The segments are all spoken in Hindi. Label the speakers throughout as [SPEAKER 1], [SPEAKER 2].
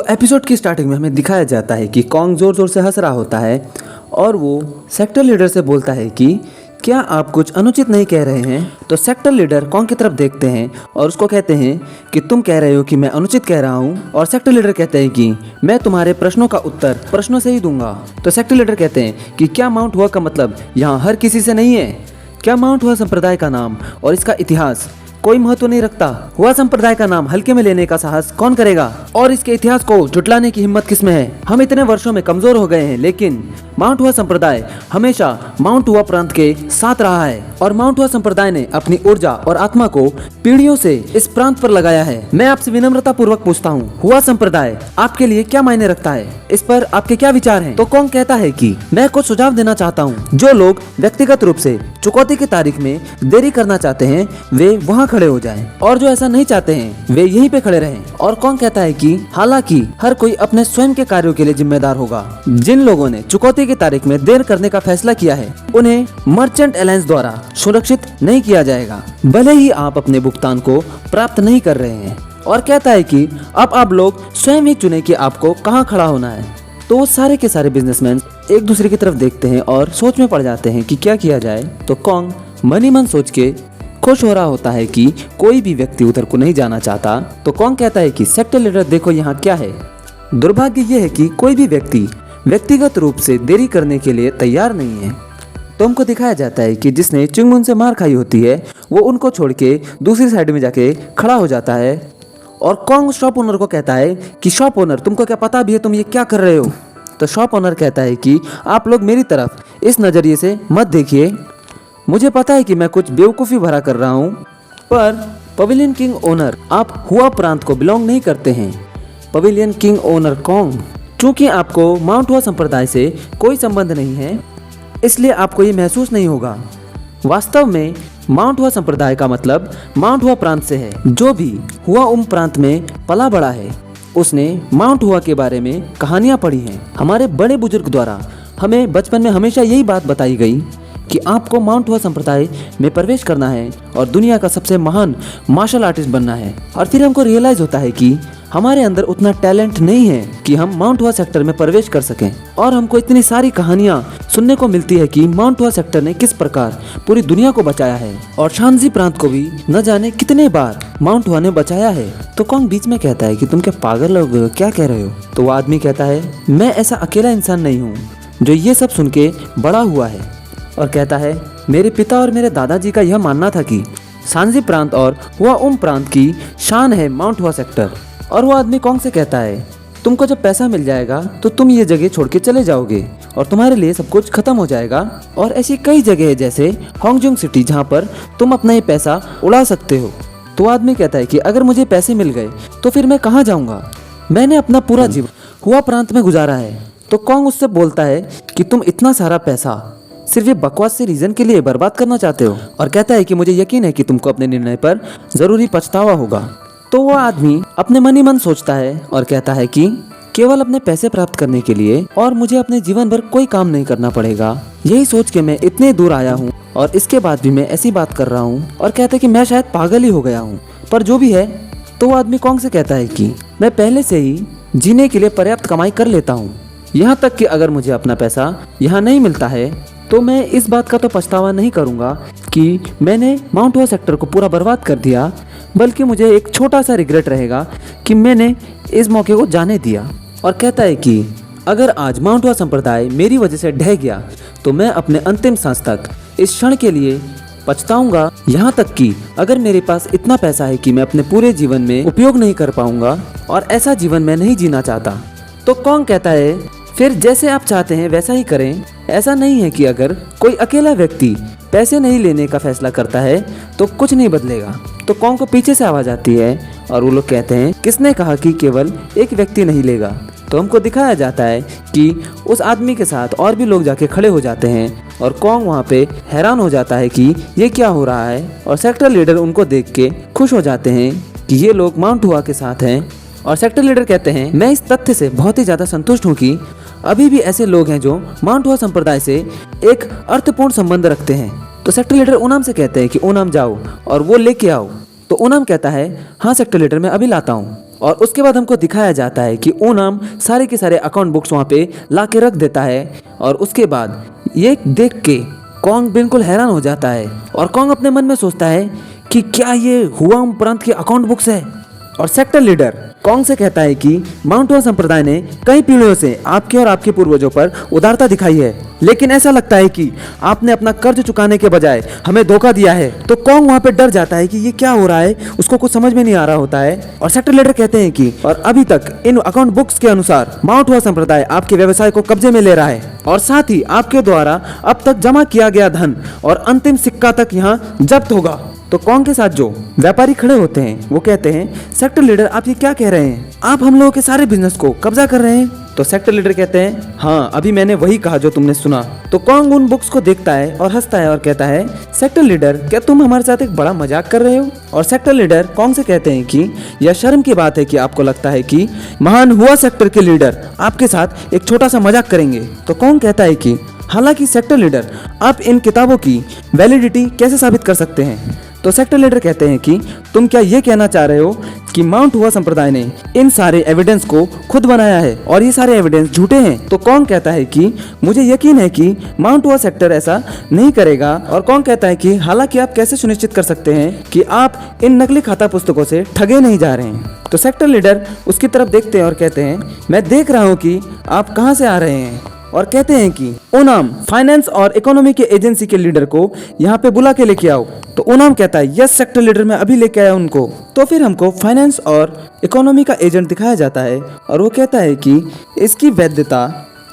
[SPEAKER 1] एपिसोड की स्टार्टिंग में हमें दिखाया जाता है कि कॉन्ग जोर जोर से हंस रहा होता है और वो सेक्टर लीडर से बोलता है कि क्या आप कुछ अनुचित नहीं कह रहे हैं। तो सेक्टर लीडर कॉन्ग की तरफ देखते हैं और उसको कहते हैं कि तुम कह रहे हो कि मैं अनुचित कह रहा हूँ। और सेक्टर लीडर कहते हैं कि मैं तुम्हारे प्रश्नों का उत्तर प्रश्नों से ही दूंगा। तो सेक्टर लीडर कहते हैं कि क्या माउंट हुआ का मतलब यहाँ हर किसी से नहीं है। क्या माउंट हुआ संप्रदाय का नाम और इसका इतिहास कोई महत्व नहीं रखता। हुआ संप्रदाय का नाम हल्के में लेने का साहस कौन करेगा और इसके इतिहास को झुटलाने की हिम्मत किसमें है। हम इतने वर्षों में कमजोर हो गए हैं, लेकिन माउंट हुआ संप्रदाय हमेशा माउंट हुआ प्रांत के साथ रहा है और माउंट हुआ संप्रदाय ने अपनी ऊर्जा और आत्मा को पीढ़ियों से इस प्रांत पर लगाया है। मैं आपसे विनम्रता पूर्वक पूछता हूँ, हुआ संप्रदाय आपके लिए क्या मायने रखता है, इस पर आपके क्या विचार हैं? तो कॉन्ग कहता है कि मैं कुछ सुझाव देना चाहता हूँ। जो लोग व्यक्तिगत रूप से चुकौती की तारीख में देरी करना चाहते हैं वे वहाँ खड़े हो जाएं और जो ऐसा नहीं चाहते हैं वे यहीं पे खड़े रहें। और कॉन्ग कहता है कि हालांकि हर कोई अपने स्वयं के कार्यों के लिए जिम्मेदार होगा। जिन लोगों ने चुकौती की तारीख में देर करने का फैसला किया है उन्हें मर्चेंट अलायंस द्वारा सुरक्षित नहीं किया जाएगा, भले ही आप अपने भुगतान को प्राप्त नहीं कर रहे हैं। और कहता है कि अब आप लोग स्वयं ही चुने कि आपको कहाँ खड़ा होना है। तो वो सारे के सारे बिजनेसमैन एक दूसरे की तरफ देखते हैं और सोच में पड़ जाते हैं कि क्या किया जाए। तो कॉन्ग मन ही मन सोच के खुश हो रहा होता है कि कोई भी व्यक्ति उधर को नहीं जाना चाहता। तो कॉन्ग कहता है कि सेक्टर लीडर देखो यहाँ क्या है। दुर्भाग्य यह है कि कोई भी व्यक्ति व्यक्तिगत रूप से देरी करने के लिए तैयार नहीं है। तो हमको दिखाया जाता है कि जिसने चुंगमुन से मार खाई होती है वो उनको छोड़ के दूसरी साइड में जाके खड़ा हो जाता है। और कॉन्ग शॉप ओनर को कहता है कि शॉप ओनर तुमको क्या पता भी है तुम ये क्या कर रहे हो। तो शॉप ओनर कहता है कि आप लोग मेरी तरफ इस नज़रिए से मत देखिए, मुझे पता है कि मैं कुछ बेवकूफ़ी भरा कर रहा हूँ, पर पवेलियन किंग ओनर आप हुआ प्रांत को बिलोंग नहीं करते हैं। पवेलियन किंग ओनर कॉन्ग, चूँकि आपको माउंट हुआ संप्रदाय से कोई संबंध नहीं है इसलिए आपको ये महसूस नहीं होगा। वास्तव में माउंट हुआ संप्रदाय का मतलब माउंट हुआ प्रांत से है। जो भी हुआ प्रांत में पला बड़ा है उसने माउंट हुआ के बारे में कहानियाँ पढ़ी हैं। हमारे बड़े बुजुर्ग द्वारा हमें बचपन में हमेशा यही बात बताई गई कि आपको माउंट हुआ संप्रदाय में प्रवेश करना है और दुनिया का सबसे महान मार्शल आर्टिस्ट बनना है। और फिर हमको रियलाइज होता है कि हमारे अंदर उतना टैलेंट नहीं है कि हम माउंट हुआ सेक्टर में प्रवेश कर सकें। और हमको इतनी सारी कहानियाँ सुनने को मिलती है कि माउंट हुआ सेक्टर ने किस प्रकार पूरी दुनिया को बचाया है और शांजी प्रांत को भी न जाने कितने बार माउंट हुआ ने बचाया है। तो कॉन्ग बीच में कहता है कि तुम क्या पागल हो गए हो, क्या कह रहे हो। तो वो आदमी कहता है मैं ऐसा अकेला इंसान नहीं हूँ जो ये सब सुन के बड़ा हुआ है। और कहता है मेरे पिता और मेरे दादाजी का यह मानना था कि शांजी प्रांत और हुआ प्रांत की शान है माउंट हुआ सेक्टर। और वो आदमी कॉन्ग से कहता है तुमको जब पैसा मिल जाएगा तो तुम ये जगह छोड़ के चले जाओगे और तुम्हारे लिए सब कुछ खत्म हो जाएगा। और ऐसी कई जगह है जैसे होंगजुंग सिटी जहाँ पर तुम अपना ये पैसा उड़ा सकते हो। तो वो आदमी कहता है कि अगर मुझे पैसे मिल गए तो फिर मैं कहाँ जाऊँगा, मैंने अपना पूरा जीवन हुआ प्रांत में गुजारा है। तो कॉन्ग उससे बोलता है कि तुम इतना सारा पैसा सिर्फ ये बकवास से रीजन के लिए बर्बाद करना चाहते हो। और कहता है कि मुझे यकीन है कि तुमको अपने निर्णय पर जरूरी पछतावा होगा। तो वह आदमी अपने मन ही मन सोचता है और कहता है कि केवल अपने पैसे प्राप्त करने के लिए और मुझे अपने जीवन भर कोई काम नहीं करना पड़ेगा। यही सोच के मैं इतने दूर आया हूँ और इसके बाद भी मैं ऐसी बात कर रहा हूँ। और कहता है कि मैं शायद पागल ही हो गया हूँ, पर जो भी है। तो वो आदमी कॉन्ग से कहता है कि मैं पहले से ही जीने के लिए पर्याप्त कमाई कर लेता हूँ, यहाँ तक कि अगर मुझे अपना पैसा यहाँ नहीं मिलता है तो मैं इस बात का तो पछतावा नहीं करूँगा कि मैंने माउंट हुआ सेक्टर को पूरा बर्बाद कर दिया, बल्कि मुझे एक छोटा सा रिग्रेट रहेगा कि मैंने इस मौके को जाने दिया। और कहता है कि अगर आज माउंट हुआ संप्रदाय मेरी वजह से ढह गया तो मैं अपने अंतिम सांस तक इस क्षण के लिए पछताऊंगा, यहाँ तक कि अगर मेरे पास इतना पैसा है कि मैं अपने पूरे जीवन में उपयोग नहीं कर पाऊंगा और ऐसा जीवन मैं नहीं जीना चाहता। तो कॉन्ग कहता है फिर जैसे आप चाहते हैं वैसा ही करें। ऐसा नहीं है कि अगर कोई अकेला व्यक्ति पैसे नहीं लेने का फैसला करता है तो कुछ नहीं बदलेगा। तो कॉन्ग को पीछे से आवाज आती है और वो लोग कहते हैं किसने कहा कि केवल एक व्यक्ति नहीं लेगा। तो हमको दिखाया जाता है कि उस आदमी के साथ और भी लोग जाके खड़े हो जाते हैं और कॉन्ग वहाँ पे हैरान हो जाता है कि ये क्या हो रहा है। और सेक्टर लीडर उनको देख के खुश हो जाते हैं कि ये लोग माउंट हुआ के साथ हैं। और सेक्टर लीडर कहते हैं मैं इस तथ्य से बहुत ही ज़्यादा संतुष्ट हूँ कि अभी भी ऐसे लोग हैं जो माउंट हुआ संप्रदाय से एक अर्थपूर्ण संबंध रखते हैं। तो सेक्टर लीडर ओनाम से कहते हैं कि ओनाम जाओ और वो लेके आओ तो ओनाम कहता है हाँ सेक्टर लीडर मैं अभी लाता हूँ। और उसके बाद हमको दिखाया जाता है कि ओनाम सारे के सारे अकाउंट बुक्स वहाँ पे ला के रख देता है। और उसके बाद ये देख के कॉन्ग बिल्कुल हैरान हो जाता है और कॉन्ग अपने मन में सोचता है कि क्या ये हुआ प्रांत की अकाउंट बुक्स है। और सेक्टर लीडर कॉन्ग से कहता है कि माउंट हुआ संप्रदाय ने कई पीढ़ियों से आपके और आपके पूर्वजों पर उदारता दिखाई है, लेकिन ऐसा लगता है कि आपने अपना कर्ज चुकाने के बजाय हमें धोखा दिया है। तो कॉन्ग वहाँ पे डर जाता है कि ये क्या हो रहा है, उसको कुछ समझ में नहीं आ रहा होता है। और सेक्टर लीडर कहते हैं कि और अभी तक इन अकाउंट बुक्स के अनुसार माउंट हुआ संप्रदाय आपके व्यवसाय को कब्जे में ले रहा है और साथ ही आपके द्वारा अब तक जमा किया गया धन और अंतिम सिक्का तक यहाँ जब्त होगा। तो कॉन्ग के साथ जो व्यापारी खड़े होते हैं वो कहते हैं सेक्टर लीडर आप ये क्या कह रहे हैं, आप हम लोगों के सारे बिजनेस को कब्जा कर रहे हैं। तो सेक्टर लीडर कहते हैं हाँ अभी मैंने वही कहा जो तुमने सुना। तो कॉन्ग उन बुक्स को देखता है और हंसता है और कहता है सेक्टर लीडर क्या तुम हमारे साथ एक बड़ा मजाक कर रहे हो। और सेक्टर लीडर कॉन्ग से कहते हैं कि यह शर्म की बात है कि आपको लगता है कि महान हुआ सेक्टर के लीडर आपके साथ एक छोटा सा मजाक करेंगे। तो कॉन्ग कहता है कि हालांकि सेक्टर लीडर आप इन किताबों की वैलिडिटी कैसे साबित कर सकते हैं। तो सेक्टर लीडर कहते हैं कि तुम क्या ये कहना चाह रहे हो कि माउंट हुआ संप्रदाय ने इन सारे एविडेंस को खुद बनाया है और ये सारे एविडेंस झूठे हैं। तो कॉन्ग कहता है कि मुझे यकीन है कि माउंट हुआ सेक्टर ऐसा नहीं करेगा। और कॉन्ग कहता है कि हालांकि आप कैसे सुनिश्चित कर सकते हैं कि आप इन नकली खाता पुस्तकों से ठगे नहीं जा रहे हैं। तो सेक्टर लीडर उसकी तरफ देखते हैं और कहते हैं मैं देख रहा हूँ कि आप कहाँ से आ रहे हैं। और कहते हैं कि ओनाम फाइनेंस और इकोनॉमी के एजेंसी के लीडर को यहाँ पे बुला के लेके आओ। तो ओनाम कहता है यस सेक्टर लीडर मैं अभी लेके आया उनको। तो फिर हमको फाइनेंस और इकोनॉमी का एजेंट दिखाया जाता है और वो कहता है कि इसकी वैधता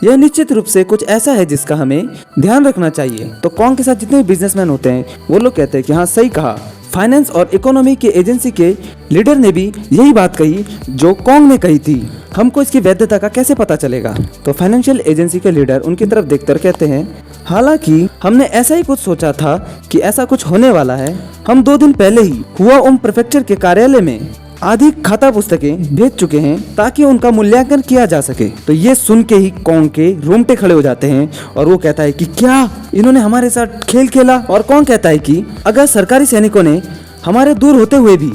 [SPEAKER 1] यह निश्चित रूप से कुछ ऐसा है जिसका हमें ध्यान रखना चाहिए। तो कॉन्ग के साथ जितने भी बिजनेसमैन होते हैं वो लोग कहते हैं कि हाँ सही कहा, फाइनेंस और इकोनॉमी के एजेंसी के लीडर ने भी यही बात कही जो कॉन्ग ने कही थी, हमको इसकी वैधता का कैसे पता चलेगा। तो फाइनेंशियल एजेंसी के लीडर उनकी तरफ देखकर कहते हैं हालांकि हमने ऐसा ही कुछ सोचा था कि ऐसा कुछ होने वाला है। हम 2 दिन पहले ही हुआ प्रेफेक्चर के कार्यालय में आधी खाता पुस्तकें भेज चुके हैं ताकि उनका मूल्यांकन किया जा सके। तो ये सुन के ही कॉन्ग के रोंगटे खड़े हो जाते हैं और वो कहता है कि क्या इन्होंने हमारे साथ खेल खेला। और कॉन्ग कहता है कि अगर सरकारी सैनिकों ने हमारे दूर होते हुए भी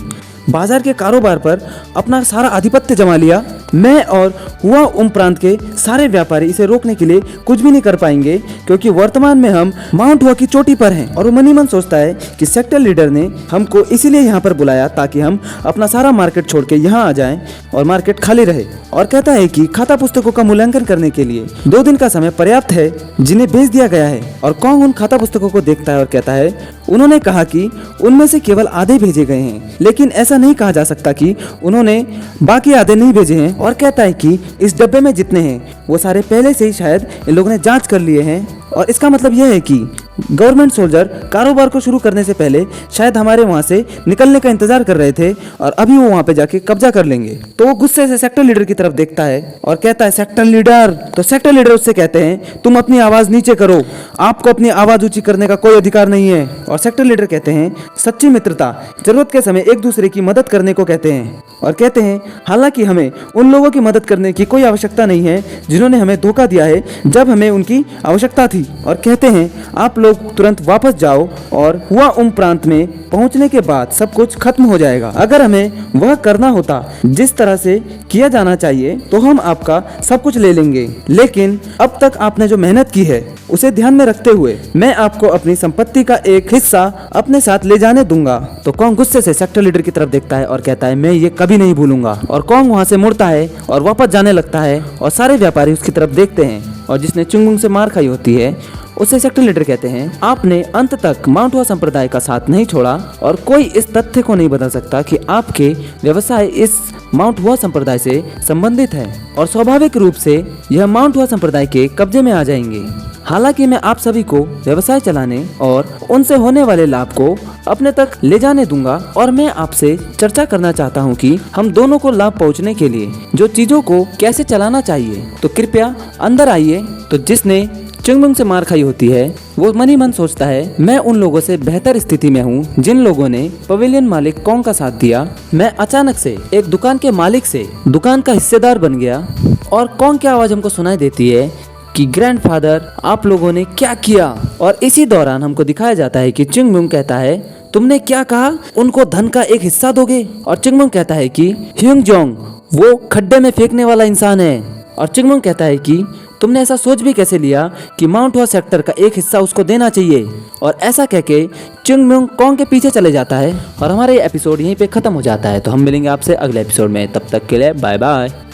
[SPEAKER 1] बाजार के कारोबार पर अपना सारा आधिपत्य जमा लिया, मैं और हुआ प्रांत के सारे व्यापारी इसे रोकने के लिए कुछ भी नहीं कर पाएंगे क्योंकि वर्तमान में हम माउंट हुआ की चोटी पर हैं। और वो मनी मन सोचता है कि सेक्टर लीडर ने हमको इसीलिए यहाँ पर बुलाया ताकि हम अपना सारा मार्केट छोड़ के यहाँ आ जाएं और मार्केट खाली रहे। और कहता है कि खाता पुस्तकों का मूल्यांकन करने के लिए 2 दिन का समय पर्याप्त है जिन्हें भेज दिया गया है। और कॉन्ग उन खाता पुस्तकों को देखता है और कहता है उन्होंने कहा कि उनमें से केवल आधे भेजे गए हैं, लेकिन ऐसा नहीं कहा जा सकता कि उन्होंने बाकी आधे नहीं भेजे हैं। और कहता है कि इस डब्बे में जितने हैं वो सारे पहले से ही शायद इन लोगों ने जांच कर लिए हैं और इसका मतलब यह है कि गवर्नमेंट सोल्जर कारोबार को शुरू करने से पहले शायद हमारे वहाँ से निकलने का इंतजार कर रहे थे और अभी वो वहाँ पे जाके कब्जा कर लेंगे। तो वो गुस्से से सेक्टर लीडर की तरफ देखता है और कहता है सेक्टर लीडर। तो सेक्टर लीडर उससे कहते हैं तुम अपनी आवाज नीचे करो, आपको अपनी आवाज ऊंची करने का कोई अधिकार नहीं है। और सेक्टर लीडर कहते हैं सच्ची मित्रता जरूरत के समय एक दूसरे की मदद करने को कहते हैं। और कहते हैं हालांकि हमें उन लोगों की मदद करने की कोई आवश्यकता नहीं है जिन्होंने हमें धोखा दिया है जब हमें उनकी आवश्यकता थी। और कहते हैं आप लोग तुरंत वापस जाओ और हुआ प्रांत में पहुंचने के बाद सब कुछ खत्म हो जाएगा। अगर हमें वह करना होता जिस तरह से किया जाना चाहिए तो हम आपका सब कुछ ले लेंगे, लेकिन अब तक आपने जो मेहनत की है उसे ध्यान में रखते हुए मैं आपको अपनी संपत्ति का एक हिस्सा अपने साथ ले जाने दूंगा। तो कॉन्ग गुस्से से सेक्टर लीडर की तरफ देखता है और कहता है मैं ये कभी नहीं भूलूंगा। और कॉन्ग वहाँ से मुड़ता है और वापस जाने लगता है और सारे व्यापारी उसकी तरफ देखते हैं और जिसने चुंगुंग से मार खाई होती है उसे सेक्टर लीडर कहते हैं आपने अंत तक माउंट हुआ संप्रदाय का साथ नहीं छोड़ा और कोई इस तथ्य को नहीं बदल सकता कि आपके व्यवसाय इस माउंट हुआ संप्रदाय से संबंधित है और स्वाभाविक रूप से यह माउंट हुआ संप्रदाय के कब्जे में आ जाएंगे। हालांकि मैं आप सभी को व्यवसाय चलाने और उनसे होने वाले लाभ को अपने तक ले जाने दूंगा और मैं आपसे चर्चा करना चाहता हूं कि हम दोनों को लाभ पहुंचने के लिए जो चीजों को कैसे चलाना चाहिए। तो कृपया अंदर आइए। तो जिसने चुंगमुंग से मार खाई होती है वो मनी मन सोचता है मैं उन लोगों से बेहतर स्थिति में हूँ जिन लोगों ने पवेलियन मालिक कॉन्ग का साथ दिया। मैं अचानक से एक दुकान के मालिक से दुकान का हिस्सेदार बन गया और कॉन्ग की आवाज हमको सुनाई देती है कि ग्रैंडफादर आप लोगों ने क्या किया। और इसी दौरान हमको दिखाया जाता है कि चुंगमुंग कहता है तुमने क्या कहा? उनको धन का एक हिस्सा दोगे? और चिंगमंग कहता है कि ह्यूंग जोंग वो खड्डे में फेंकने वाला इंसान है। और चिंगमंग कहता है कि तुमने ऐसा सोच भी कैसे लिया कि माउंट हुआ सेक्टर का एक हिस्सा उसको देना चाहिए। और ऐसा कह के चिंगमंग कॉन्ग के पीछे चले जाता है और हमारा ये एपिसोड यहीं पे खत्म हो जाता है। तो हम मिलेंगे आपसे अगले एपिसोड में, तब तक के लिए बाय बाय।